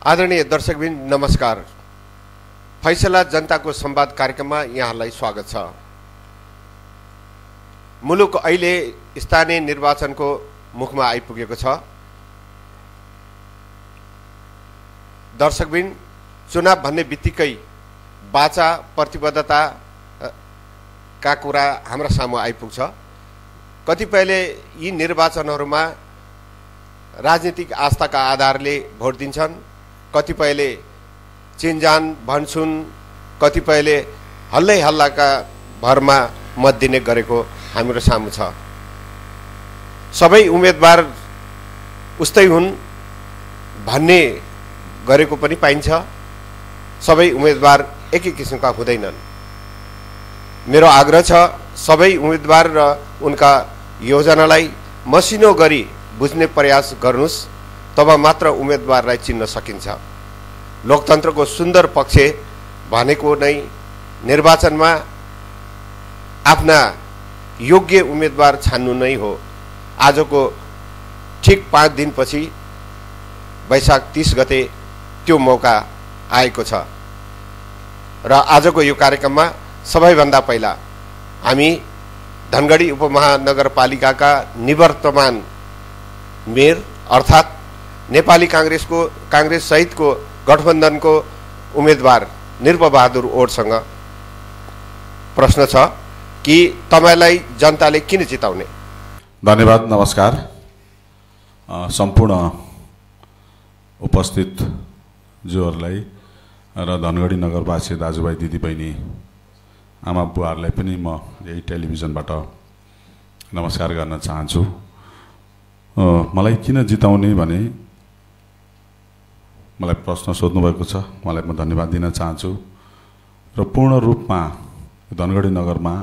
आदरणीय दर्शकबिन नमस्कार। फैसला जनताको संवाद कार्यक्रममा यहाँलाई स्वागत छ। मुलुक अहिले स्थानीय निर्वाचनको मुखमा आइपुगेको छ। दर्शकबिन, चुनाव भन्ने बित्तिकै बाचा प्रतिबद्धता का कुरा हाम्रा सामु आइपुग्छ। कतिपयले यी निर्वाचनहरूमा राजनीतिक आस्थाका आधारले भोट दिन्छन्, कतिपयले चिनजान भन्छन्, कतिपयले हल्लै हल्लाका भरमा मत दिने गरेको हाम्रो सामु छ। सबै उम्मेदवार उस्तै हुन् भन्ने गरेको पनि पाइन्छ। सबै उम्मेदवार एकै किसिमका हुँदैनन्। मेरो आग्रह छ सबै उम्मेदवार र उनका योजनालाई मसिनो गरी बुझ्ने प्रयास गर्नुस्, तब मात्र उम्मेदवारलाई चिन्न सकिन्छ। लोकतन्त्रको सुन्दर पक्ष भनेको नै निर्वाचनमा आफ्ना योग्य उम्मेदवार छान्नु नै हो। आजको ठीक 5 दिनपछि वैशाख 30 गते त्यो मौका आएको छ र आजको यो कार्यक्रममा सबैभन्दा पहिला हामी धनगढी उपमहानगरपालिकाका निवर्तमान मेयर अर्थात् नेपाली कांग्रेस सहितको गठबन्धनको उम्मेदवार निर्पबहादुर ओडसँग प्रश्न छ कि तपाईलाई जनताले किन जिताउने? धन्यवाद। नमस्कार। सम्पूर्ण उपस्थित जोहरूलाई र धनगढी नगरवासी दाजुभाइ दिदीबहिनी आमा बुवाहरूलाई पनि म यही टेलिभिजनबाट नमस्कार गर्न चाहन्छु। मलाई किन जिताउने भने मलाई प्रश्न सोध्नुभएको छ, मलाई म धन्यवाद दिन चाहन्छु। र पूर्ण रूपमा धनगढी नगरमा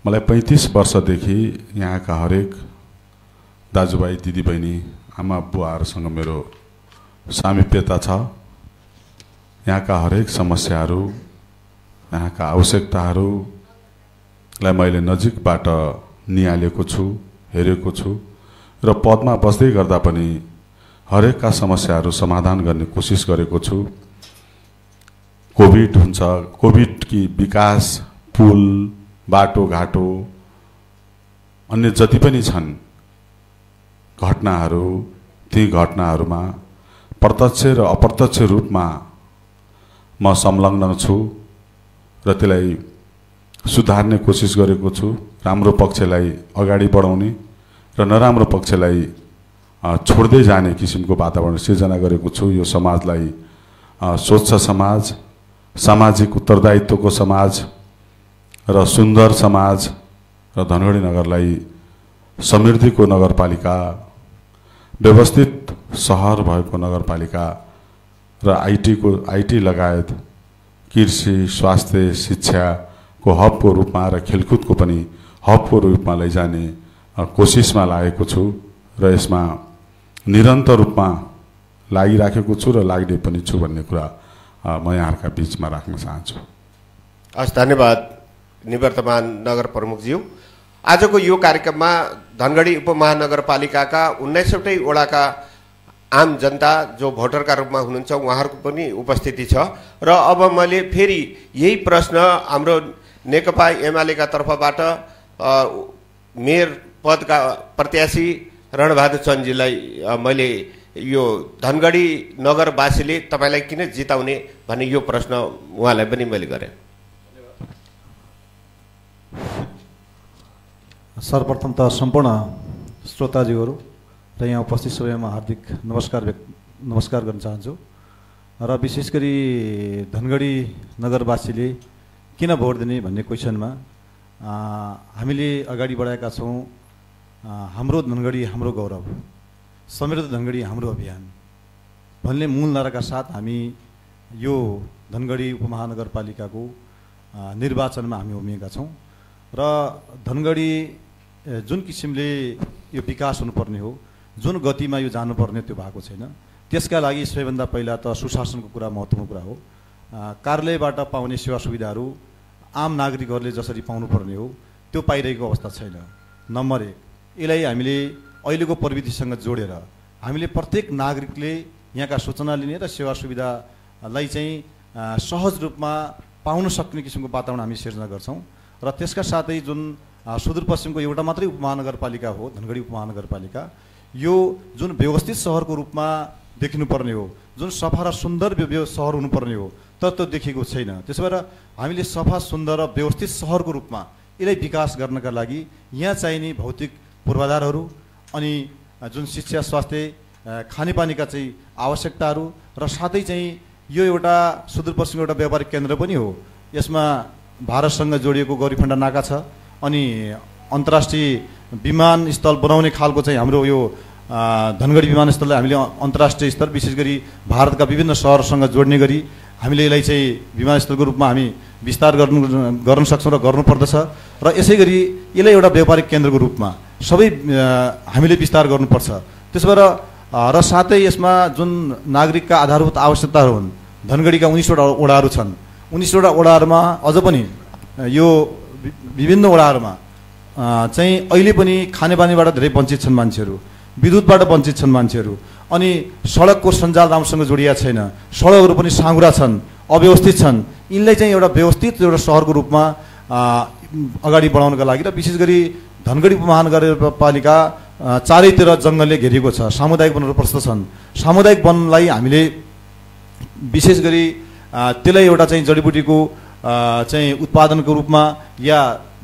मलाई 35 वर्षदेखि यहाँका हरेक दाजुभाइ दिदीबहिनी आमा बुवाहरूसँग मेरो सामिप्यता छ। यहाँका हरेक समस्याहरू, यहाँका आवश्यकताहरूलाई मैले नजिकबाट निहालेको छु, हेरेको छु र पदमा बस्दै गर्दा पनि हरेकका समस्याहरू समाधान गर्ने कोसिस गरेको छु। कोभिड हुन्छ, कोभिडकी विकास, पुल, बाटोघाटो, अन्य जति पनि छन् घटनाहरू, ती घटनाहरूमा प्रत्यक्ष र अप्रत्यक्ष रूपमा म संलग्न छु र त्यसलाई सुधार्ने कोसिस गरेको छु। राम्रो पक्षलाई अगाडि बढाउने र नराम्रो पक्षलाई छोड्दै जाने किसिमको वातावरण सिर्जना गरेको छु। यो समाजलाई स्वच्छ समाज, सामाजिक उत्तरदायित्वको समाज र सुन्दर समाज र धनगढी नगरलाई समृद्धिको नगरपालिका, व्यवस्थित सहर भएको नगरपालिका र आईटी लगायत कृषि, स्वास्थ्य, शिक्षाको हबको रूपमा र खेलकुदको पनि हबको रूपमा लैजाने कोसिसमा लागेको छु र यसमा निरन्तर रूपमा लागिराखेको छु र लाग्ने पनि छु भन्ने कुरा म यहाँहरूका बीचमा राख्न चाहन्छु। हस्, धन्यवाद निवर्तमान नगर प्रमुखज्यू। आजको यो कार्यक्रममा धनगढी उपमहानगरपालिकाका 19वटै वडाका आम जनता जो भोटरका रूपमा हुनुहुन्छ उहाँहरूको पनि उपस्थिति छ र अब मैले फेरि यही प्रश्न हाम्रो नेकपा एमालेका तर्फबाट मेयर पदका प्रत्याशी रणबहादुर चन्दजीलाई मैले यो धनगढी नगरवासीले तपाईलाई किन जिताउने भन्ने यो प्रश्न उहाँलाई पनि मैले गरेँ। सर्वप्रथम त सम्पूर्ण श्रोताजीहरू र यहाँ उपस्थित सबैमा हार्दिक नमस्कार गर्न चाहन्छु। र विशेष गरी धनगढी नगरवासीले किन भोट दिने भन्ने क्वेसनमा हामीले अगाडि बढाएका छौँ हाम्रो धनगढी हाम्रो गौरव, समृद्ध धनगढी हाम्रो अभियान भन्ने मूल नाराका साथ हामी यो धनगढी उपमहानगरपालिकाको निर्वाचनमा हामी उभिएका छौँ र धनगढी जुन किसिमले यो विकास हुनुपर्ने हो, जुन गतिमा यो जानुपर्ने त्यो भएको छैन। त्यसका लागि सबैभन्दा पहिला त सुशासनको कुरा महत्त्वपूर्ण कुरा हो। कार्यालयबाट पाउने सेवा सुविधाहरू आम नागरिकहरूले जसरी पाउनुपर्ने हो त्यो पाइरहेको अवस्था छैन। नम्बर 1, यसलाई हामीले अहिलेको प्रविधिसँग जोडेर हामीले प्रत्येक नागरिकले यहाँका सूचना लिने र सेवा सुविधालाई चाहिँ सहज रूपमा पाउन सक्ने किसिमको वातावरण हामी सिर्जना गर्छौँ। र त्यसका साथै जुन सुदूरपश्चिमको एउटा मात्रै उपमहानगरपालिका हो धनगढी उपमहानगरपालिका, यो जुन व्यवस्थित सहरको रूपमा देखिनुपर्ने हो, जुन सफा र सुन्दर सहर हुनुपर्ने हो, तर त्यो देखिएको छैन। त्यसो भएर हामीले सफा सुन्दर र व्यवस्थित सहरको रूपमा यसलाई विकास गर्नका लागि यहाँ चाहिने भौतिक पूर्वाधारहरू अनि जुन शिक्षा स्वास्थ्य खानेपानीका चाहिँ आवश्यकताहरू र साथै चाहिँ यो एउटा सुदूरपश्चिमको एउटा व्यापारिक केन्द्र पनि हो। यसमा भारतसँग जोडिएको गौरीफण्डा नाका छ अनि अन्तर्राष्ट्रिय विमानस्थल बनाउने खालको चाहिँ हाम्रो यो धनगढी विमानस्थललाई हामीले अन्तर्राष्ट्रिय स्तर विशेष गरी भारतका विभिन्न सहरसँग जोड्ने गरी हामीले यसलाई चाहिँ विमानस्थलको रूपमा हामी विस्तार गर्न सक्छौँ र गर्नुपर्दछ। र यसै गरी यसलाई एउटा व्यापारिक केन्द्रको रूपमा सबै हामीले विस्तार गर्नुपर्छ। त्यसो भएर र साथै यसमा जुन नागरिकका आधारभूत आवश्यकताहरू हुन्, धनगढीका 19वटा वडाहरू छन्, 19वटा वडाहरूमा अझ पनि यो विभिन्न वडाहरूमा चाहिँ अहिले पनि खानेपानीबाट धेरै वञ्चित छन् मान्छेहरू, विद्युतबाट वञ्चित छन् मान्छेहरू, अनि सडकको सञ्जाल राम्रोसँग जोडिया छैन, सडकहरू पनि साँघुरा छन्, अव्यवस्थित छन्। यिनलाई चाहिँ एउटा व्यवस्थित एउटा सहरको रूपमा अगाडि बढाउनका लागि र विशेष गरी धनगढी उपमहानगरपालिका चारैतिर जङ्गलले घेरिएको छ, सामुदायिक वनहरू प्रशस्त छन्। सामुदायिक वनलाई हामीले विशेष गरी त्यसलाई एउटा चाहिँ जडीबुटीको चाहिँ उत्पादनको रूपमा या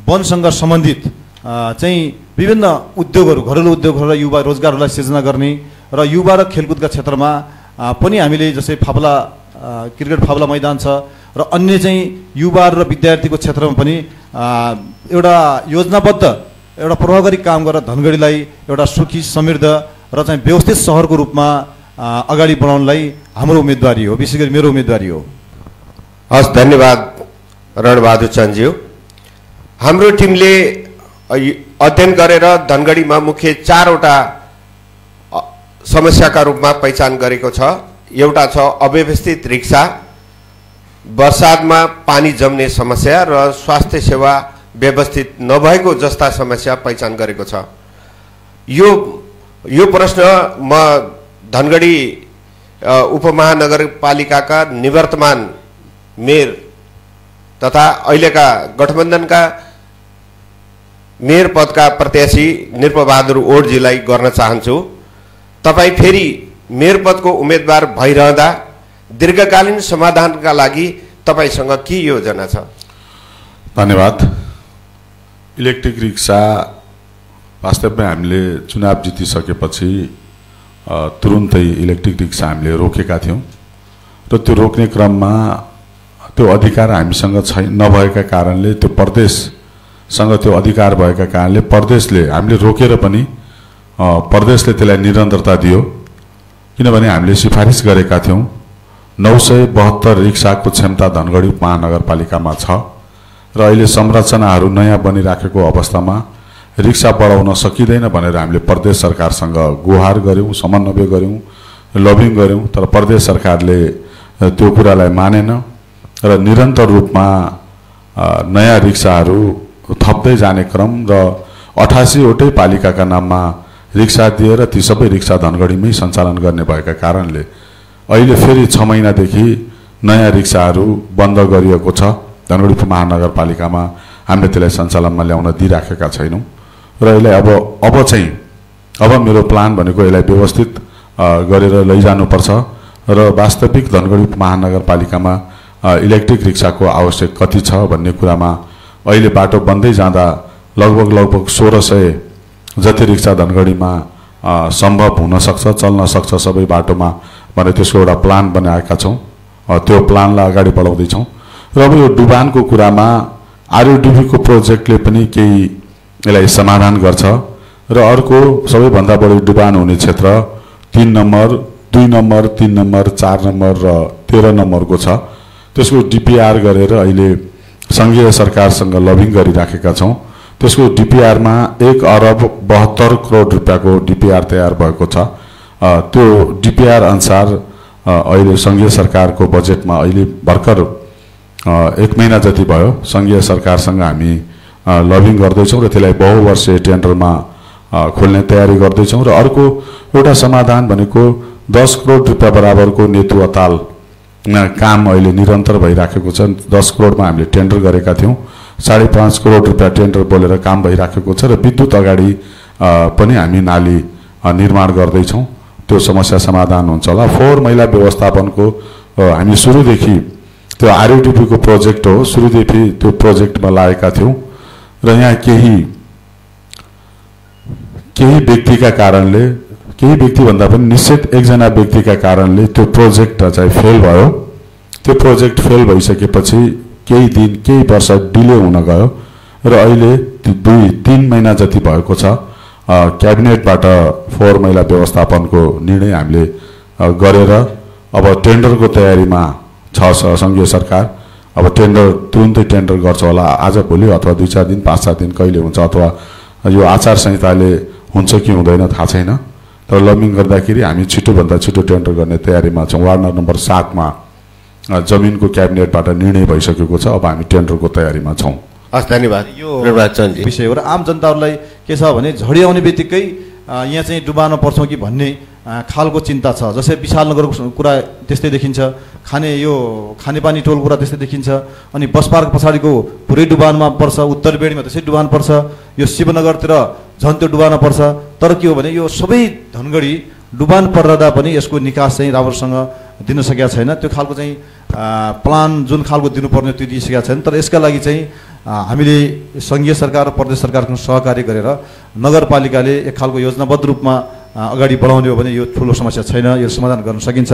वनसँग सम्बन्धित चाहिँ विभिन्न उद्योगहरू, घरेलु उद्योगहरू र युवा रोजगारहरूलाई सिर्जना गर्ने र युवा र खेलकुदका क्षेत्रमा पनि हामीले जस्तै फापला क्रिकेट फापला मैदान छ र अन्य चाहिँ युवाहरू र विद्यार्थीको क्षेत्रमा पनि एउटा योजनाबद्ध एउटा प्रभावकारी काम गरेर धनगढीलाई एउटा सुखी समृद्ध र चाहिँ व्यवस्थित सहरको रूपमा अगाडि बढाउनलाई हाम्रो उम्मेदवारी हो, विशेष गरी मेरो उम्मेदवारी हो। हस्, धन्यवाद रणबहादुर चन्दज्यू। हाम्रो टिमले अध्ययन गरेर धनगढीमा मुख्य 4वटा समस्याका रूपमा पहिचान गरेको छ। एउटा छ अव्यवस्थित रिक्सा, बर्सातमा पानी जम्ने समस्या र स्वास्थ्य सेवा व्यवस्थित नभएको जस्ता समस्या पहिचान गरेको छ। यो प्रश्न म धनगढी उपमहानगरपालिकाका निवर्तमान मेयर तथा अहिलेका गठबन्धनका मेयर पदका प्रत्याशी नृपबहादुर ओडजीलाई गर्न चाहन्छु। तपाईँ फेरि मेयर पदको उम्मेदवार भइरहँदा दीर्घकालीन समाधानका लागि तपाईँसँग के योजना छ? धन्यवाद। इलेक्ट्रिक रिक्सा वास्तवमै हामीले चुनाव जितिसकेपछि तुरुन्तै इलेक्ट्रिक रिक्सा हामीले रोकेका थियौँ र त्यो रोक्ने क्रममा त्यो अधिकार हामीसँग नभएका कारणले, त्यो प्रदेशसँग त्यो अधिकार भएका कारणले प्रदेशले हामीले रोकेर पनि प्रदेशले त्यसलाई निरन्तरता दियो। किनभने हामीले सिफारिस गरेका थियौँ 972 रिक्साको क्षमता धनगढी उपमहानगरपालिकामा छ र अहिले संरचनाहरू नयाँ बनिराखेको अवस्थामा रिक्सा बढाउन सकिँदैन भनेर हामीले प्रदेश सरकारसँग गुहार गऱ्यौँ, समन्वय गऱ्यौँ, लबिङ गऱ्यौँ, तर प्रदेश सरकारले त्यो कुरालाई मानेन र निरन्तर रूपमा नयाँ रिक्साहरू थप्दै जाने क्रम र 88वटै पालिकाका नाममा रिक्सा दिएर ती सबै रिक्सा धनगढीमै सञ्चालन गर्ने भएका कारणले अहिले फेरि 6 महिनादेखि नयाँ रिक्साहरू बन्द गरिएको छ। धनगढी उपमहानगरपालिकामा हामीले त्यसलाई सञ्चालनमा ल्याउन दिइराखेका छैनौँ र यसलाई अब मेरो प्लान भनेको यसलाई व्यवस्थित गरेर लैजानुपर्छ र वास्तविक धनगढी उपमहानगरपालिकामा इलेक्ट्रिक रिक्साको आवश्यक कति छ भन्ने कुरामा अहिले बाटो बन्दै जाँदा लगभग 1600 जति रिक्सा धनगढीमा सम्भव हुन सक्छ, चल्न सक्छ सबै बाटोमा भनेर त्यसको एउटा प्लान बनाएका छौँ। त्यो प्लानलाई अगाडि बढाउँदैछौँ र अब यो डुबानको कुरामा आरयुडिबीको प्रोजेक्टले पनि केही यसलाई समाधान गर्छ र अर्को सबैभन्दा बढी डुबान हुने क्षेत्र 3 नम्बर, 2 नम्बर, 3 नम्बर, 4 नम्बर र 13 नम्बरको छ। त्यसको डिपिआर गरेर अहिले सङ्घीय सरकारसँग लबिङ गरिराखेका छौँ। त्यसको डिपिआरमा 1 अरब 72 करोड रुपियाँको डिपिआर तयार भएको छ। त्यो डिपिआर अनुसार अहिले सङ्घीय सरकारको बजेटमा अहिले भर्खर 1 महिना जति भयो सङ्घीय सरकारसँग हामी लबिङ गर्दैछौँ र त्यसलाई बहुवर्षीय टेन्डरमा खोल्ने तयारी गर्दैछौँ। र अर्को एउटा समाधान भनेको 10 करोड रुपियाँ बराबरको नेतु अताल काम अहिले निरन्तर भइराखेको छ। 10 करोडमा हामीले टेन्डर गरेका थियौँ। 5.5 करोड रुपियाँ टेन्डर बोलेर काम भइराखेको छ र विद्युत अगाडि पनि हामी नाली निर्माण गर्दैछौँ। त्यो समस्या समाधान हुन्छ होला। फोहोर मैला व्यवस्थापनको हामी सुरुदेखि त्यो आरयुडिपीको प्रोजेक्ट हो, सुरुदेखि त्यो प्रोजेक्टमा लागेका थियौँ र यहाँ केही व्यक्तिका कारणले, केही व्यक्ति भन्दा पनि निश्चित एकजना व्यक्तिका कारणले त्यो प्रोजेक्ट चाहिँ फेल भयो। त्यो प्रोजेक्ट फेल भइसकेपछि केही वर्ष डिले हुन गयो र अहिले 2-3 महिना जति भएको छ क्याबिनेटबाट फोहोर मैला व्यवस्थापनको निर्णय हामीले गरेर अब टेन्डरको तयारीमा छ सङ्घीय सरकार। अब टेन्डर तुरुन्तै टेन्डर गर्छ होला, आज भोलि अथवा 2-4 दिन 5-7 दिन कहिले हुन्छ, अथवा यो आचार संहिताले हुन्छ कि हुँदैन थाहा छैन। तर लबिङ गर्दाखेरि हामी छिटोभन्दा छिटो टेन्डर गर्ने तयारीमा छौँ। वार्ड नम्बर 7 मा जमिनको क्याबिनेटबाट निर्णय भइसकेको छ। अब हामी टेन्डरको तयारीमा छौँ। हस्, धन्यवाद। यो विषय हो र आम जनताहरूलाई के छ भने झडी आउने बित्तिकै यहाँ चाहिँ डुबान पर्छौँ कि भन्ने खालको चिन्ता छ। जस्तै विशाल नगरको कुरा त्यस्तै देखिन्छ, खानेपानी टोलको कुरा त्यस्तै देखिन्छ, अनि बस पार्क पछाडिको पुरै डुबानमा पर्छ, उत्तर बेडीमा त्यसै डुबान पर्छ, यो शिवनगरतिर झन् त्यो डुबान पर्छ। तर के हो भने यो सबै धनगढी डुबान पर्दा पनि यसको निकास चाहिँ राम्रोसँग दिन सकेका छैन। त्यो खालको चाहिँ प्लान जुन खालको दिनुपर्ने त्यो दिइसकेका छैन। तर यसका लागि चाहिँ हामीले सङ्घीय सरकार र प्रदेश सरकारको सहकार्य गरेर नगरपालिकाले एक खालको योजनाबद्ध रूपमा अगाडि बढाउने हो भने यो ठुलो समस्या छैन, यो समाधान गर्न सकिन्छ।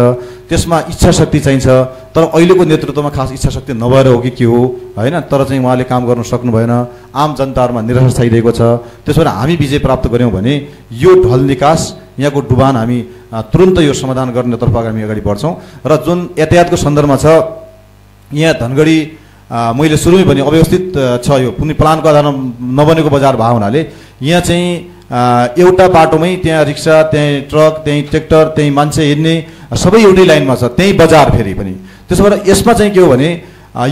त्यसमा इच्छा शक्ति चाहिन्छ। तर अहिलेको नेतृत्वमा खास इच्छा शक्ति नभएर हो कि के हो होइन, तर चाहिँ उहाँले काम गर्न सक्नु भएन। आम जनताहरूमा निराशा छाइरहेको छ। त्यसो भएर हामी विजय प्राप्त गऱ्यौँ भने यो ढल निकास, यहाँको डुबान हामी तुरन्त यो समाधान गर्नेतर्फ हामी अगाडि बढ्छौँ। र जुन यातायातको सन्दर्भमा छ, यहाँ धनगढी मैले सुरुमै भने अव्यवस्थित छ। यो कुनै प्लानको आधारमा नबनेको बजार भएको हुनाले यहाँ चाहिँ एउटा बाटोमै त्यहाँ रिक्सा, त्यहीँ ट्रक, त्यहीँ ट्र्याक्टर, त्यहीँ मान्छे हिँड्ने सबै एउटै लाइनमा छ, त्यहीँ बजार फेरि पनि। त्यसो भएर यसमा चाहिँ के हो भने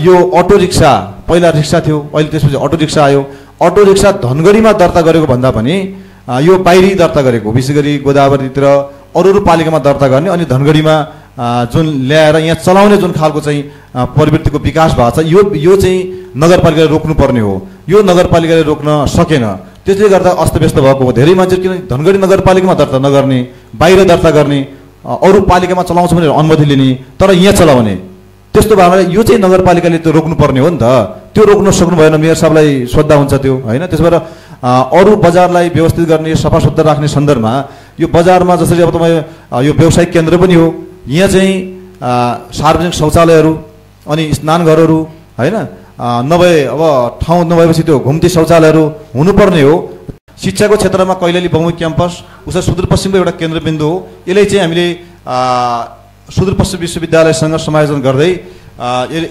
यो अटो रिक्सा, पहिला रिक्सा थियो, अहिले त्यसपछि अटो रिक्सा आयो। अटो रिक्सा धनगढीमा दर्ता गरेको भन्दा पनि यो बाहिरी दर्ता गरेको, विशेष गरी गोदावरीतिर अरू पालिकामा दर्ता गर्ने, अनि धनगढीमा जुन ल्याएर यहाँ चलाउने जुन खालको चाहिँ प्रवृत्तिको विकास भएको छ, यो चाहिँ नगरपालिकाले रोक्नुपर्ने हो। यो नगरपालिकाले रोक्न सकेन। त्यसले गर्दा अस्तव्यस्त भएको हो। धेरै मान्छे किन धनगढी नगरपालिकामा दर्ता नगर्ने, बाहिर दर्ता गर्ने, अरू पालिकामा चलाउँछ भनेर अनुमति लिने, तर यहाँ चलाउने, त्यस्तो भएर यो चाहिँ नगरपालिकाले त्यो रोक्नुपर्ने हो नि त। त्यो रोक्न सक्नु भएन, मेयर साहबलाई श्रद्धा हुन्छ त्यो होइन। त्यसो भएर अरू बजारलाई व्यवस्थित गर्ने, सफा सुग्घर राख्ने सन्दर्भमा यो बजारमा जसरी अब तपाईँ यो व्यावसायिक केन्द्र पनि हो, यहाँ चाहिँ सार्वजनिक शौचालयहरू अनि स्नानघरहरू होइन, नभए अब ठाउँ नभएपछि त्यो घुम्ती शौचालयहरू हुनुपर्ने हो। शिक्षाको क्षेत्रमा कैलाली बहुमुखी क्याम्पस उसै सुदूरपश्चिमको एउटा केन्द्रबिन्दु हो। यसलाई चाहिँ हामीले सुदूरपश्चिम विश्वविद्यालयसँग समायोजन गर्दै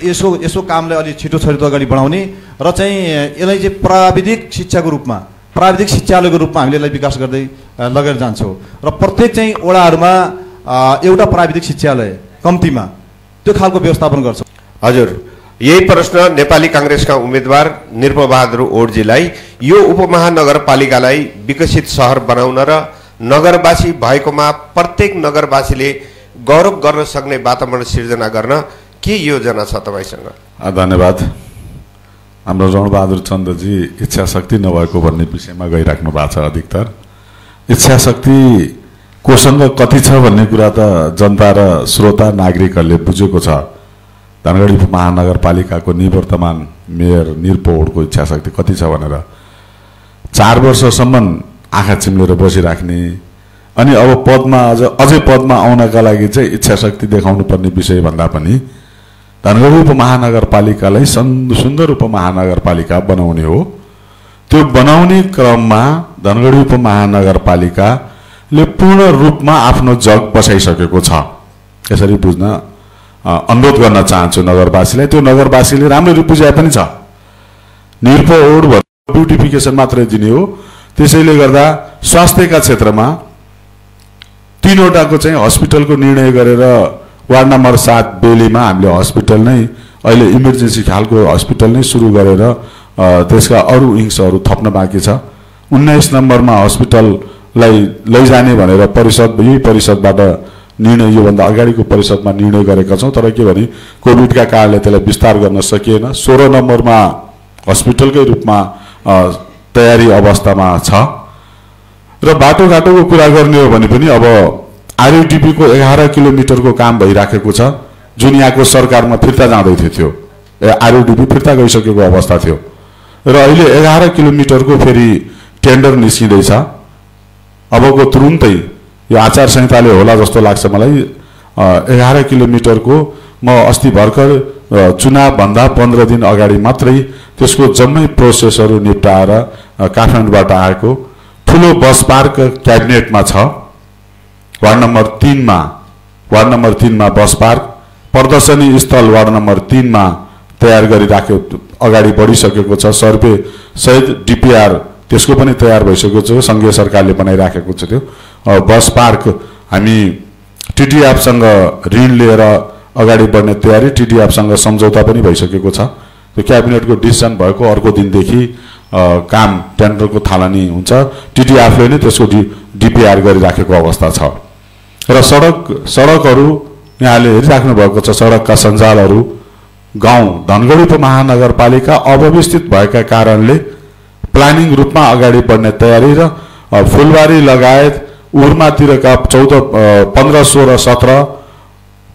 यसो कामलाई अलि छिटो अगाडि बढाउने र चाहिँ यसलाई चाहिँ प्राविधिक शिक्षाको रूपमा, प्राविधिक शिक्षालयको रूपमा हामीले यसलाई विकास गर्दै लगेर जान्छौँ। र प्रत्येक चाहिँ वडाहरूमा एउटा प्राविधिक शिक्षालय कम्तीमा त्यो खालको व्यवस्थापन गर्छौँ। हजुर, यही प्रश्न नेपाली काङ्ग्रेसका उम्मेदवार निर्मबहादुर ओड्जीलाई, यो उपमहानगरपालिकालाई विकसित सहर बनाउन र नगरवासी भएकोमा प्रत्येक नगरवासीले गौरव गर्न सक्ने वातावरण सिर्जना गर्न के योजना छ तपाईँसँग? धन्यवाद। हाम्रो रणबहादुर चन्दजी इच्छा शक्ति नभएको भन्ने विषयमा गइराख्नु भएको छ। अधिकतर इच्छा शक्ति कोसँग कति छ भन्ने कुरा त जनता र श्रोता नागरिकहरूले बुझेको छ। धनगढी महानगरपालिकाको निवर्तमान मेयर निरपोहोडको इच्छा शक्ति कति छ भनेर 4 वर्षसम्म आँखा चिम्लेर बसिराख्ने, अनि अब पदमा अझै पदमा आउनका लागि चाहिँ इच्छा शक्ति देखाउनु पर्ने विषय भन्दा पनि धनगढी उपमहानगरपालिकालाई सुन्दर उपमहानगरपालिका बनाउने हो। त्यो बनाउने क्रममा धनगढी उपमहानगरपालिकाले पूर्ण रूपमा आफ्नो जग बसाइसकेको छ। यसरी बुझ्न अनुरोध गर्न चाहन्छु नगरवासीलाई। त्यो नगरवासीले राम्ररी बुझाए पनि छ। निरपोहोड ब्युटिफिकेसन मात्रै दिने हो। त्यसैले गर्दा स्वास्थ्यका क्षेत्रमा 3 वटाको चाहिँ हस्पिटलको निर्णय गरेर वार्ड नम्बर 7 बेलीमा हामीले हस्पिटल नै अहिले इमर्जेन्सी खालको हस्पिटल नै सुरु गरेर त्यसका अरू विङ्सहरू थप्न बाँकी छ। 19 नम्बरमा हस्पिटललाई लैजाने भनेर यही परिषदबाट निर्णय योभन्दा अगाडिको परिषदमा निर्णय गरेका छौँ। तर के भने कोभिडका कारणले त्यसलाई विस्तार गर्न सकिएन। 16 नम्बरमा हस्पिटलकै रूपमा तयारी अवस्थामा छ। र बाटोघाटोको कुरा गर्ने हो भने पनि अब आरयुडिपीको 11 किलोमिटरको काम भइराखेको छ, जुन यहाँको सरकारमा फिर्ता जाँदै थियो। आरयुडिपी फिर्ता गइसकेको अवस्था थियो र अहिले 11 किलोमिटरको फेरि टेन्डर निस्किँदैछ। अबको तुरुन्तै यो आचार संहिताले होला जस्तो लाग्छ मलाई। 11 किलोमिटरको म अस्ति भर्खर चुनावभन्दा 15 दिन अगाडि मात्रै त्यसको जम्मै प्रोसेसहरू निप्टाएर काठमाडौँबाट आएको। ठुलो बस पार्क क्याबिनेटमा छ। वार्ड नम्बर 3 मा बस पार्क, प्रदर्शनी स्थल वार्ड नम्बर 3 मा तयार गरिराख्यो, अगाडि बढिसकेको छ। सर्वे सहित डिपिआर त्यसको पनि तयार भइसकेको छ, सङ्घीय सरकारले बनाइराखेको छ। त्यो बस पार्क हामी टिडिएफसँग ऋण लिएर अगाडि बढ्ने तयारी, टिडिएफसँग सम्झौता पनि भइसकेको छ। त्यो क्याबिनेटको डिसिजन भएको अर्को दिनदेखि काम टेन्डरको थालनी हुन्छ। टिडिएफले नै त्यसको डिपिआर गरिराखेको अवस्था छ। र सडकहरू यहाँले हेरिराख्नु भएको छ। सडकका सञ्जालहरू गाउँ धनगढी उपमहानगरपालिका अव्यवस्थित भएका कारणले प्लानिङ रूपमा अगाडि बढ्ने तयारी र फुलबारी लगायत उर्मातिरका 14, 15, 16, 17,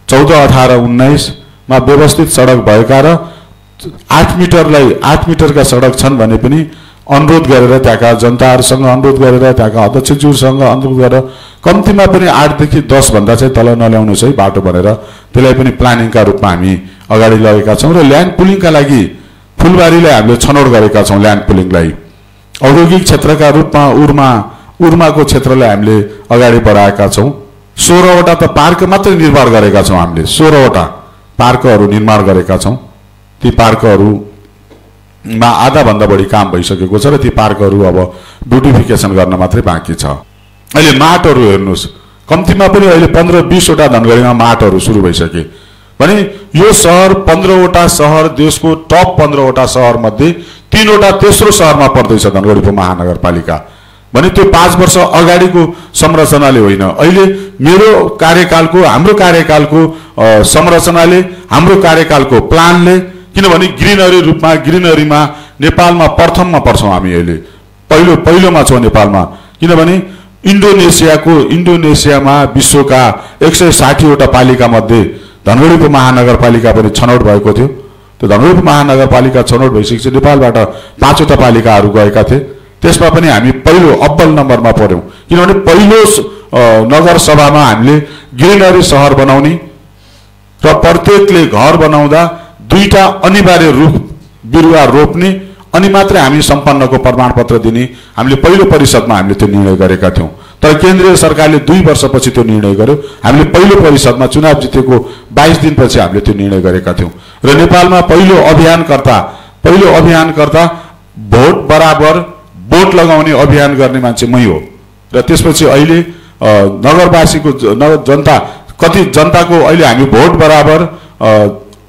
14, 18, 19 मा व्यवस्थित सडक भएका र 8 मिटरका सडक छन् भने पनि अनुरोध गरेर त्यहाँका जनताहरूसँग अनुरोध गरेर त्यहाँका अध्यक्षज्यूसँग अनुरोध गरेर कम्तीमा पनि 8 देखि 10 भन्दा चाहिँ तल नल्याउनुहोस् है बाटो भनेर त्यसलाई पनि प्लानिङका रूपमा हामी अगाडि लगेका छौँ। र ल्यान्ड पुलिङका लागि फुलबारीलाई हामीले छनौट गरेका छौँ। ल्यान्ड पुलिङलाई औद्योगिक क्षेत्रका रूपमा उर्माको क्षेत्रलाई हामीले अगाडि बढाएका छौँ। 16वटा त पार्क मात्रै निर्माण गरेका छौँ। हामीले 16वटा पार्कहरू निर्माण गरेका छौँ। ती पार्कहरूमा आधाभन्दा बढी काम भइसकेको छ र ती पार्कहरू अब ब्युटिफिकेसन गर्न मात्रै बाँकी छ। अहिले माटहरू हेर्नुहोस्, कम्तीमा पनि अहिले 15-20वटा धनगढीमा माटहरू सुरु भइसके भने यो सहर 15वटा सहर, देशको टप 15वटा सहरमध्ये 3वटा तेस्रो सहरमा पर्दैछ धनगढी उपमहानगरपालिका भने त्यो 5 वर्ष अगाडिको संरचनाले होइन। अहिले हाम्रो कार्यकालको संरचनाले, हाम्रो कार्यकालको प्लानले, किनभने ग्रिनरीमा नेपालमा प्रथममा पर्छौँ हामी। अहिले पहिलोमा छौँ नेपालमा, किनभने इन्डोनेसियामा विश्वका 160वटा पालिका मध्ये धनगढी उपमहानगरपालिका पनि छनौट भएको थियो। त्यो धनगढी उपमहानगरपालिका छनौट भइसकेपछि नेपालबाट 5वटा पालिकाहरू गएका थिए। त्यसमा पनि हामी पहिलो अब्बल नम्बरमा पर्यौँ, किनभने पहिलो नगरसभामा हामीले ग्रिनरी सहर बनाउने र प्रत्येकले घर बनाउँदा 2टा अनिवार्य रुख बिरुवा रोप्ने अनि मात्रै हामी सम्पन्नको प्रमाणपत्र दिने हामीले पहिलो परिषदमा हामीले त्यो निर्णय गरेका थियौँ। तर केन्द्रीय सरकारले 2 वर्षपछि त्यो निर्णय गर्यो। हामीले पहिलो परिषदमा चुनाव जितेको 22 दिनपछि हामीले त्यो निर्णय गरेका थियौँ। र नेपालमा पहिलो अभियानकर्ता भोट बराबर भोट लगाउने अभियान गर्ने मान्छे मै हो। र त्यसपछि अहिले नगरवासीको जनताको अहिले हामी भोट बराबर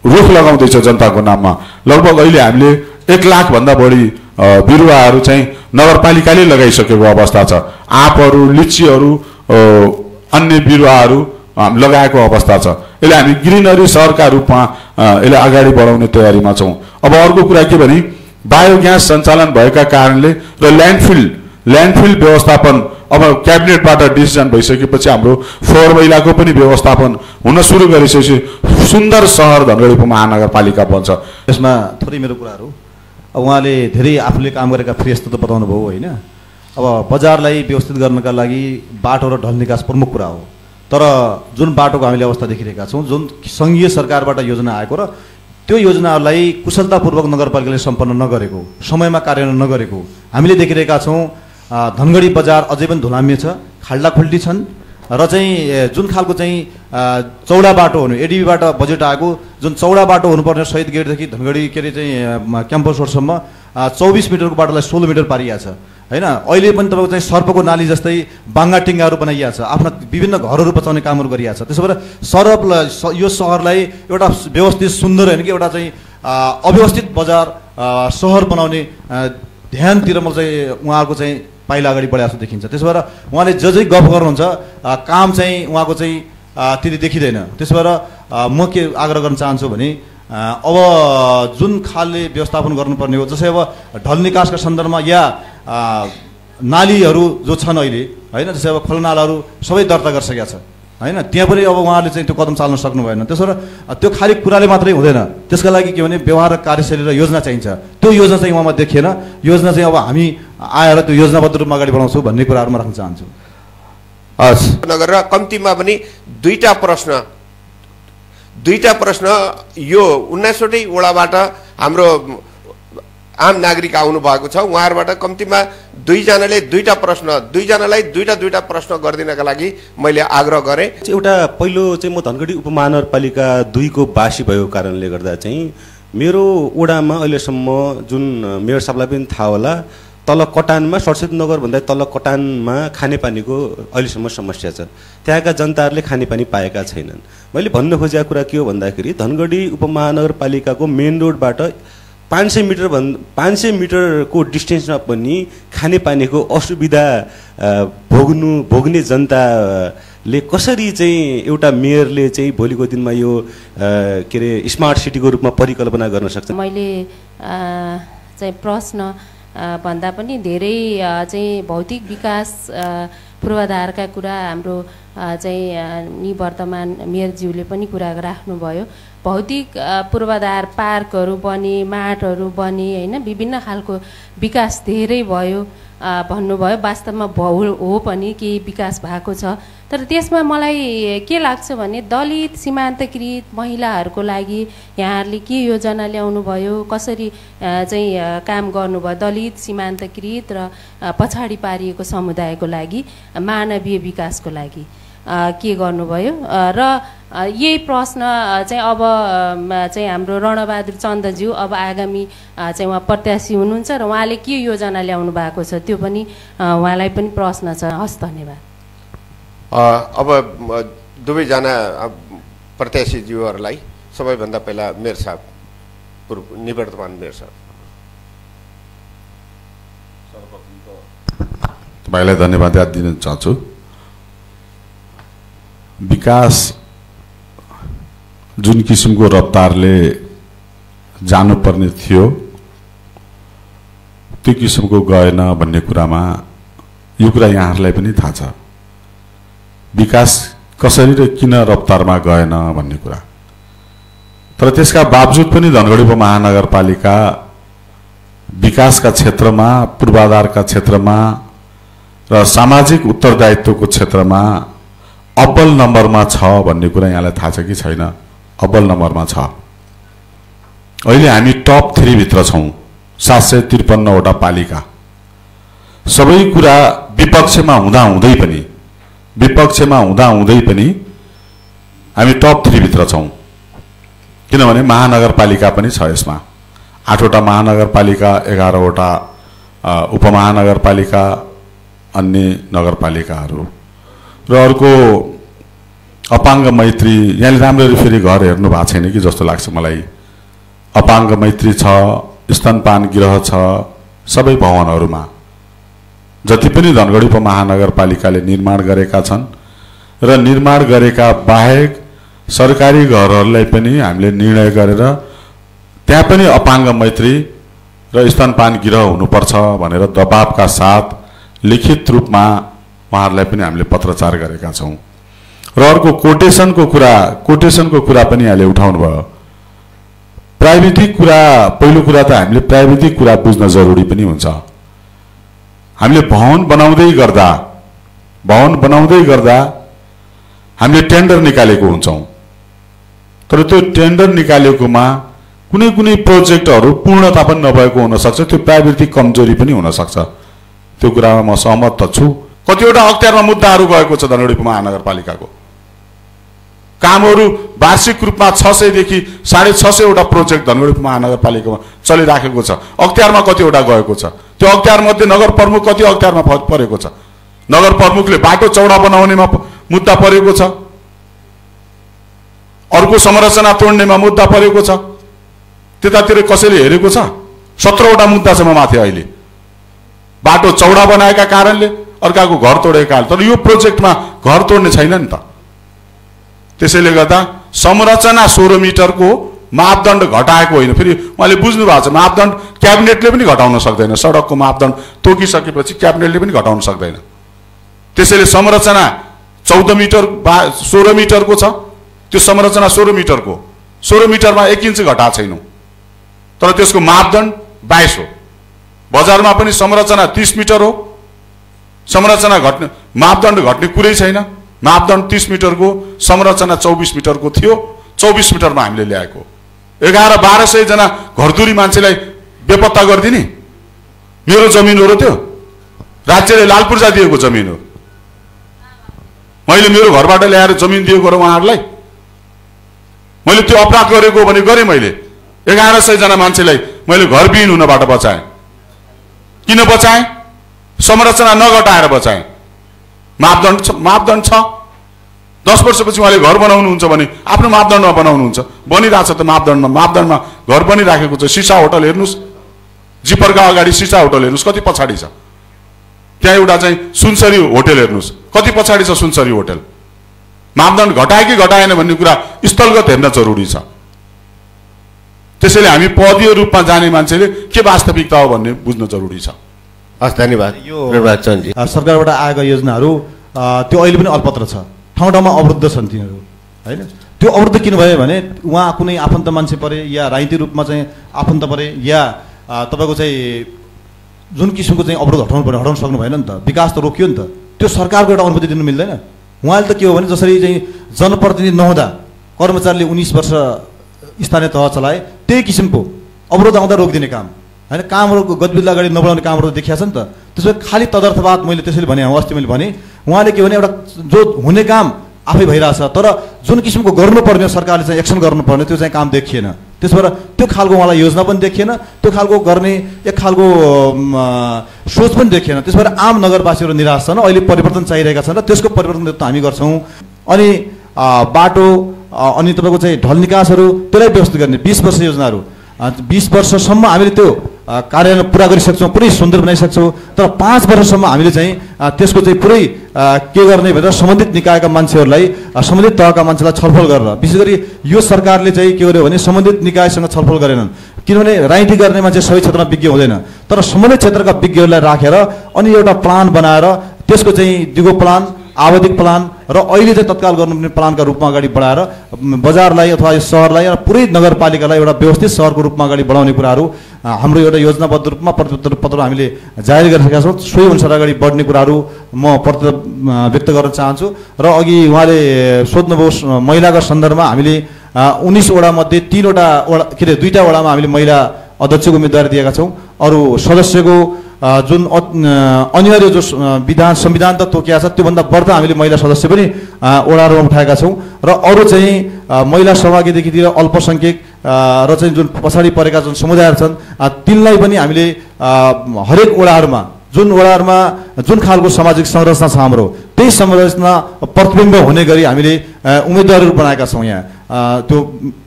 रुख लगाउँदैछ जनताको नाममा। लगभग अहिले हामीले 1 लाख भन्दा बढी बिरुवाहरू चाहिँ नगरपालिकाले लगाइसकेको अवस्था छ। आँपहरू, लिचीहरू, अन्य बिरुवाहरू लगाएको अवस्था छ। यसले हामी ग्रिनरी सहरका रूपमा यसलाई अगाडि बढाउने तयारीमा छौँ। अब अर्को कुरा के भने बायोग्यास सञ्चालन भएका कारणले र ल्यान्डफिल व्यवस्थापन अब क्याबिनेटबाट डिसिजन भइसकेपछि हाम्रो फोहोर मैलाको पनि व्यवस्थापन हुन सुरु गरिसकेपछि सुन्दर सहर धनगढी उपमहानगरपालिका बन्छ। यसमा थोरै मेरो कुराहरू उहाँले धेरै आफूले काम गरेका फ्रेस त बताउनु भयो होइन। अब बजारलाई व्यवस्थित गर्नका लागि बाटो र ढल निकास प्रमुख कुरा हो। तर जुन बाटोको हामीले अवस्था देखिरहेका छौँ, जुन सङ्घीय सरकारबाट योजना आएको र त्यो योजनाहरूलाई कुशलतापूर्वक नगरपालिकाले सम्पन्न नगरेको, समयमा कार्यान्वयन नगरेको हामीले देखिरहेका छौँ। धनगढी बजार अझै पनि धुलाम्य छ, खाल्डाखुल्डी छन् र चाहिँ जुन खालको चाहिँ चौडा बाटो हुनु, एडिबीबाट बजेट आएको जुन चौडा बाटो हुनुपर्ने शहीद गेटदेखि धनगढी के अरे चाहिँ क्याम्पस रोडसम्म 24 मिटरको बाटोलाई 16 मिटर पारिएको छ होइन। अहिले पनि तपाईँको चाहिँ सर्पको नाली जस्तै बाङ्गाटिङ्गाहरू बनाइएको छ, आफ्ना विभिन्न घरहरू बचाउने कामहरू गरिएको छ। त्यसो भएर यो सहरलाई एउटा व्यवस्थित सुन्दर होइन कि एउटा चाहिँ अव्यवस्थित बजार सहर बनाउने ध्यानतिर म चाहिँ उहाँहरूको चाहिँ पाइला अगाडि बढाएको देखिन्छ। त्यसो भएर उहाँले जसै गफ गर्नुहुन्छ काम चाहिँ उहाँको चाहिँ त्यति देखिँदैन। त्यसो भएर म के आग्रह गर्न चाहन्छु भने अब जुन खालले व्यवस्थापन गर्नुपर्ने हो, जस्तै अब ढल निकासका सन्दर्भमा या नालीहरू जो छन् अहिले होइन, जस्तै अब खोलनालाहरू सबै दर्ता गरिसकेका छ होइन, त्यहाँ पनि अब उहाँहरूले चाहिँ त्यो कदम चाल्न सक्नु भएन। त्यसो भएर त्यो खालि कुराले मात्रै हुँदैन, त्यसका लागि के भने व्यवहार, कार्यशैली र योजना चाहिन्छ। त्यो योजना चाहिँ उहाँमा देखिएन। योजना चाहिँ अब हामी आएर त्यो योजनाबद्ध रूपमा अगाडि बढाउँछौँ भन्ने कुराहरूमा राख्न चाहन्छु। हस्, नगरेर कम्तीमा पनि दुईटा प्रश्न यो 19वटै वडाबाट हाम्रो आम नागरिक आउनु भएको छ, उहाँहरूबाट कम्तीमा दुईजनालाई दुईटा प्रश्न गरिदिनका लागि मैले आग्रह गरेँ। एउटा पहिलो चाहिँ म धनगढी उपमहानगरपालिका 2 को वासी भएको कारणले गर्दा चाहिँ मेरो वडामा अहिलेसम्म जुन मेयर साहबलाई पनि थाहा होला, तल कटानमा सडसठी नगर भन्दा तल कटानमा खानेपानीको अहिलेसम्म समस्या छ। त्यहाँका जनताहरूले खानेपानी पाएका छैनन्। मैले भन्न खोजेको कुरा के हो भन्दाखेरि धनगढी उपमहानगरपालिकाको मेन रोडबाट 500 मिटरको डिस्टेन्समा पनि खानेपानीको असुविधा भोग्ने जनताले कसरी चाहिँ एउटा मेयरले चाहिँ भोलिको दिनमा यो के अरे स्मार्ट सिटीको रूपमा परिकल्पना गर्न सक्छ? मैले चाहिँ प्रश्न भन्दा पनि धेरै चाहिँ भौतिक विकास पूर्वाधारका कुरा हाम्रो चाहिँ निवर्तमान मेयरज्यूले पनि कुरा राख्नुभयो। भौतिक पूर्वाधार पार्कहरू बने, माटहरू बने होइन, विभिन्न खालको विकास धेरै भयो भन्नुभयो। वास्तवमा हो पनि केही विकास भएको छ, तर त्यसमा मलाई के लाग्छ भने दलित सीमान्तकृत महिलाहरूको लागि यहाँहरूले के योजना ल्याउनु भयो, कसरी चाहिँ काम गर्नुभयो दलित सीमान्तकृत र पछाडि पारिएको समुदायको लागि मानवीय विकासको लागि के गर्नुभयो। र यही प्रश्न चाहिँ अब चाहिँ हाम्रो रणबहादुर चन्दज्यू अब आगामी चाहिँ उहाँ प्रत्याशी हुनुहुन्छ र उहाँले के योजना ल्याउनु भएको छ त्यो पनि उहाँलाई पनि प्रश्न छ। हस्, धन्यवाद। अब दुवैजना प्रत्याशीज्यूहरूलाई सबैभन्दा पहिला मेयर साहब, निवर्तमान मेयर साहब। तपाईँलाई धन्यवाद दिन चाहन्छु। विकास जुन किसिमको रफ्तारले जानुपर्ने थियो त्यो किसिमको गएन भन्ने कुरामा यो कुरा यहाँहरूलाई पनि थाहा छ। विकास कसरी र किन रफ्तारमा गएन भन्ने कुरा। तर त्यसका बावजुद पनि धनगढी उपमहानगरपालिका विकासका क्षेत्रमा, पूर्वाधारका क्षेत्रमा र सामाजिक उत्तरदायित्वको क्षेत्रमा अब्बल नम्बरमा छ भन्ने कुरा यहाँलाई थाहा छ कि छैन? अब्बल नम्बरमा छ। अहिले हामी टप 3 भित्र छौँ। 753 वटा पालिका, सबै कुरा विपक्षमा हुँदै पनि हामी टप 3 भित्र छौँ। किनभने महानगरपालिका पनि छ यसमा। 8 वटा महानगरपालिका, 11 वटा उपमहानगरपालिका, अन्य नगरपालिकाहरू र अर्को अपाङ्ग मैत्री। यहाँले राम्ररी फेरि घर हेर्नु भएको छैन कि जस्तो लाग्छ मलाई। अपाङ्ग मैत्री छ, स्तनपान गृह छ, सबै भवनहरूमा जति पनि धनगढी उपमहानगरपालिकाले निर्माण गरेका छन् र निर्माण गरेका बाहेक सरकारी घरहरूलाई पनि हामीले निर्णय गरेर त्यहाँ पनि अपाङ्ग मैत्री र स्तनपान गृह हुनुपर्छ भनेर दबावका साथ लिखित रूपमा उहाँहरूलाई पनि हामीले पत्रचार गरेका छौँ। र अर्को कोटेसनको कुरा पनि यहाँले उठाउनु भयो। प्राविधिक कुरा, पहिलो कुरा त हामीले प्राविधिक कुरा बुझ्न जरुरी पनि हुन्छ। हामीले भवन बनाउँदै गर्दा हामीले टेन्डर निकालेको हुन्छौँ, तर त्यो टेन्डर निकालेकोमा कुनै प्रोजेक्टहरू पूर्णता पनि नभएको हुनसक्छ। त्यो प्राविधिक कमजोरी पनि हुनसक्छ। त्यो कुरामा म सहमत त छु। कतिवटा अख्तियारमा मुद्दाहरू गएको छ धनगढी उपमहानगरपालिकाको। कामहरू वार्षिक रूपमा 600 देखि 650 वटा प्रोजेक्ट धनगढी उपमहानगरपालिकामा चलिराखेको छ। अख्तियारमा कतिवटा गएको छ? त्यो अख्तियार मध्ये नगर प्रमुख कति अख्तियारमा परेको छ? नगर प्रमुखले बाटो चौडा बनाउनेमा मुद्दा परेको छ, अर्को संरचना तोड्नेमा मुद्दा परेको छ। त्यतातिर कसैले हेरेको छ? 17 वटा मुद्दा छ माथि अहिले। बाटो चौडा बनाएका कारणले, अर्काको घर तोडेका कारण। तर यो प्रोजेक्टमा घर तोड्ने छैन नि त। त्यसैले गर्दा संरचना 16 मिटरको मापदण्ड घटाएको होइन। फेरि उहाँले बुझ्नु भएको छ, मापदण्ड क्याबिनेटले पनि घटाउन सक्दैन। सडकको मापदण्ड तोकिसकेपछि क्याबिनेटले पनि घटाउन सक्दैन। त्यसैले संरचना 14 मिटर 16 मिटरको छ, त्यो संरचना 16 मिटरको 16 मिटरमा 1 इन्च घटाएको छैनौँ, तर त्यसको मापदण्ड 22 हो। बजारमा पनि संरचना 30 मिटर हो, संरचना घट्ने मापदण्ड घट्ने कुरै छैन। मापदण्ड 30 मिटरको, संरचना 24 मिटरको थियो, 24 मिटरमा हामीले ल्याएको। 1100-1200 जना घरधुरी मान्छेलाई बेपत्ता गरिदिने मेरो जमिन हो र त्यो राज्यले लाल पूर्जा दिएको जमिन हो। मैले मेरो घरबाट ल्याएर जमिन दिएको र उहाँहरूलाई मैले त्यो अपराध गरेको भने गरेँ। मैले 1100 जना मान्छेलाई मैले घरविहीन हुनबाट बचाएँ। किन बचाएँ? संरचना नघटाएर बचाएँ। मापदण्ड छ। 10 वर्षपछि उहाँले घर बनाउनुहुन्छ भने आफ्नो मापदण्डमा बनाउनुहुन्छ, बनिरहेछ त मापदण्डमा घर बनिराखेको छ। सिसा होटल हेर्नुहोस्, जिपरका अगाडि सिसा होटल हेर्नुहोस् कति पछाडि छ। त्यहाँ एउटा चाहिँ सुनसरी होटल हेर्नुहोस् कति पछाडि छ सुनसरी होटल। मापदण्ड घटाए कि घटाएन भन्ने कुरा स्थलगत हेर्न जरुरी छ। त्यसैले हामी पदीय रूपमा जाने मान्छेले के वास्तविकता हो भन्ने बुझ्न जरुरी छ। हस्, धन्यवाद। यो चन्दजी, सरकारबाट आएका योजनाहरू त्यो अहिले पनि अल्पत्र छ, ठाउँ ठाउँमा अवरुद्ध छन् तिनीहरू, होइन? त्यो अवरुद्ध किन भयो भने उहाँ कुनै आफन्त मान्छे परे या राजनीतिक रूपमा चाहिँ आफन्त परे या तपाईँको चाहिँ जुन किसिमको चाहिँ अवरोध हटाउनु सक्नु भएन नि त, विकास त रोकियो नि त। त्यो सरकारको एउटा अनुमति दिनु मिल्दैन। उहाँले त के हो भने जसरी चाहिँ जनप्रतिनिधि नहुँदा कर्मचारीले 19 वर्ष स्थानीय तह चलाए, त्यही किसिमको अवरोध आउँदा रोकिदिने काम, होइन? कामहरूको गतिविधि अगाडि नबढाउने कामहरू देखिया छ नि त। त्यसो खालि तदर्थवाद मैले त्यसैले भने अस्ति मैले भने उहाँले के भने एउटा जो हुने काम आफै भइरहेछ, तर जुन किसिमको गर्नुपर्ने सरकारले चाहिँ एक्सन गर्नुपर्ने त्यो चाहिँ काम देखिएन। त्यसो भएर त्यो खालको उहाँलाई योजना पनि देखिएन, त्यो खालको गर्ने एक खालको सोच पनि देखिएन। त्यसो भएर आम नगरवासीहरू निराश छन्। अहिले परिवर्तन चाहिरहेका छन् र त्यसको परिवर्तन त हामी गर्छौँ। अनि बाटो अनि तपाईँको चाहिँ ढल निकासहरू त्यसलाई व्यवस्थित गर्ने 20 वर्ष योजनाहरू 20 वर्षसम्म हामीले त्यो कार्यान्वयन पुरा गरिसक्छौँ, पुरै सुन्दर बनाइसक्छौँ। तर 5 वर्षसम्म हामीले चाहिँ त्यसको चाहिँ पुरै के गर्ने भनेर सम्बन्धित निकायका मान्छेहरूलाई सम्बन्धित तहका मान्छेलाई छलफल गरेर, विशेष गरी यो सरकारले चाहिँ के गर्यो भने सम्बन्धित निकायसँग छलफल गरेनन्। किनभने राजनीति गर्ने मान्छे सबै क्षेत्रमा विज्ञ हुँदैन, तर सम्बन्धित क्षेत्रका विज्ञहरूलाई राखेर अनि एउटा प्लान बनाएर त्यसको चाहिँ दिगो प्लान, आवधिक प्लान र अहिले चाहिँ तत्काल गर्नुपर्ने प्लानका रूपमा अगाडि बढाएर बजारलाई अथवा यो सहरलाई र पुरै नगरपालिकालाई एउटा व्यवस्थित सहरको रूपमा अगाडि बढाउने कुराहरू हाम्रो एउटा योजनाबद्ध रूपमा प्रतिबद्धता पत्र हामीले जारी गरिसकेका छौँ। सोही अनुसार अगाडि बढ्ने कुराहरू म व्यक्त गर्न चाहन्छु। र अघि उहाँले सोध्नुभयो महिलाका सन्दर्भमा हामीले 19 वडा मध्ये 3 वटा के अरे 2टा वडामा हामीले महिला अध्यक्षको उम्मेदवारी दिएका छौँ। अरू सदस्यको जुन अनिवार्य जो संविधान त तोकिया छ त्योभन्दा बढ्ता हामीले महिला सदस्य पनि वडाहरूमा उठाएका छौँ। र अरू चाहिँ महिला सहभागीदेखि लिएर अल्पसङ्ख्यक र चाहिँ जुन पछाडि परेका जुन समुदायहरू छन् तिनलाई पनि हामीले हरेक वडाहरूमा जुन खालको सामाजिक संरचना छ हाम्रो त्यही संरचना प्रतिबिम्ब हुने गरी हामीले उम्मेदवारहरू बनाएका छौँ। यहाँ त्यो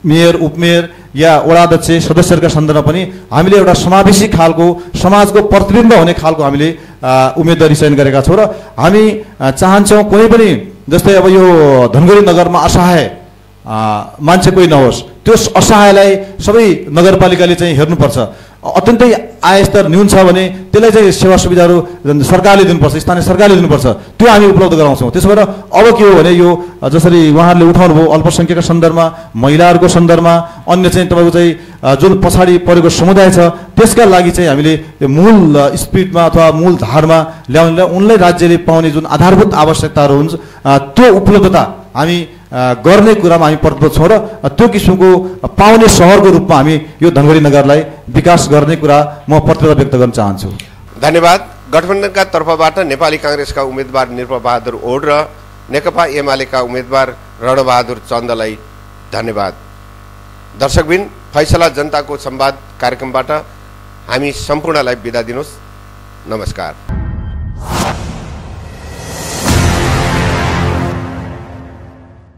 मेयर, उपमेयर या वडाध्यक्ष सदस्यहरूका सन्दर्भमा पनि हामीले एउटा समावेशी खालको समाजको प्रतिबिम्ब हुने खालको हामीले उम्मेदवारी चयन गरेका छौँ। र हामी चाहन्छौँ कुनै पनि जस्तै अब यो धनगढी नगरमा असहाय मान्छे कोही नहोस्, त्यो असहायलाई सबै नगरपालिकाले चाहिँ हेर्नुपर्छ। अत्यन्तै आय स्तर न्यून छ भने त्यसलाई चाहिँ सेवा सुविधाहरू सरकारले दिनुपर्छ, स्थानीय सरकारले दिनुपर्छ, त्यो हामी उपलब्ध गराउँछौँ। त्यसो भएर अब के हो भने यो जसरी उहाँहरूले उठाउनुभयो अल्पसङ्ख्यकका सन्दर्भमा, महिलाहरूको सन्दर्भमा, अन्य चाहिँ तपाईँको चाहिँ जुन पछाडि परेको समुदाय छ त्यसका लागि चाहिँ हामीले मूल स्पिडमा अथवा मूल धारमा ल्याउनलाई उनलाई राज्यले पाउने जुन आधारभूत आवश्यकताहरू हुन्छ त्यो उपलब्धता हामी गर्ने कुरामा हामी प्रतिबद्ध छौँ। र त्यो किसिमको पाउने सहरको रूपमा हामी यो धनगढी नगरलाई विकास गर्ने कुरा म प्रतिबद्धता व्यक्त गर्न चाहन्छु। धन्यवाद। गठबन्धनका तर्फबाट नेपाली काङ्ग्रेसका उम्मेदवार निर्भबहादुर ओड र नेकपा एमालेका उम्मेदवार रणबहादुर चन्दलाई धन्यवाद। दर्शकबिन, फैसला जनताको संवाद कार्यक्रमबाट हामी सम्पूर्णलाई बिदा दिनुहोस्। नमस्कार।